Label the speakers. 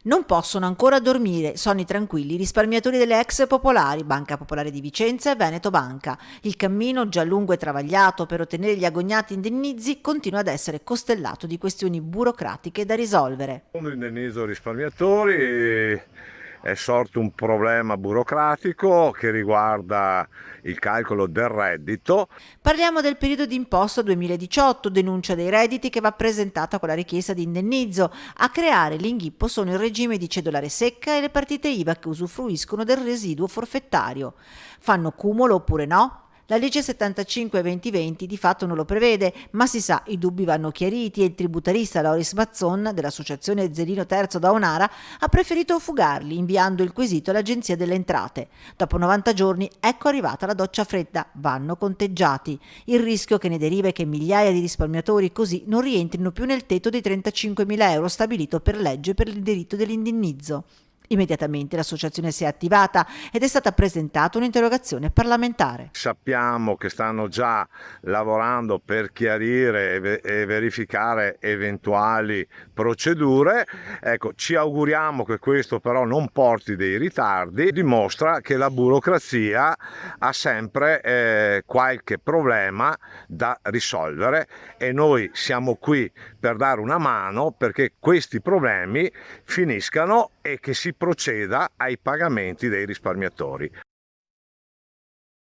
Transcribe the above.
Speaker 1: Non possono ancora dormire, sonni tranquilli i risparmiatori delle ex popolari, Banca Popolare di Vicenza e Veneto Banca. Il cammino, già lungo e travagliato per ottenere gli agognati indennizzi, continua ad essere costellato di questioni burocratiche da risolvere.
Speaker 2: Fondo indennizzo risparmiatori è sorto un problema burocratico che riguarda il calcolo del reddito.
Speaker 1: Parliamo del periodo d'imposta 2018, denuncia dei redditi che va presentata con la richiesta di indennizzo. A creare l'inghippo sono il regime di cedolare secca e le partite IVA che usufruiscono del residuo forfettario. Fanno cumulo oppure no? La legge 75-2020 di fatto non lo prevede, ma si sa, i dubbi vanno chiariti e il tributarista Loris Mazzon dell'associazione Zerino Terzo da Onara ha preferito fugarli inviando il quesito all'Agenzia delle Entrate. Dopo 90 giorni ecco arrivata la doccia fredda, vanno conteggiati. Il rischio che ne deriva è che migliaia di risparmiatori così non rientrino più nel tetto dei 35.000 euro stabilito per legge per il diritto dell'indennizzo. Immediatamente l'associazione si è attivata ed è stata presentata un'interrogazione parlamentare.
Speaker 2: Sappiamo che stanno già lavorando per chiarire e verificare eventuali procedure. Ecco, ci auguriamo che questo però non porti dei ritardi, dimostra che la burocrazia ha sempre qualche problema da risolvere e noi siamo qui per dare una mano perché questi problemi finiscano e che si proceda ai pagamenti dei risparmiatori.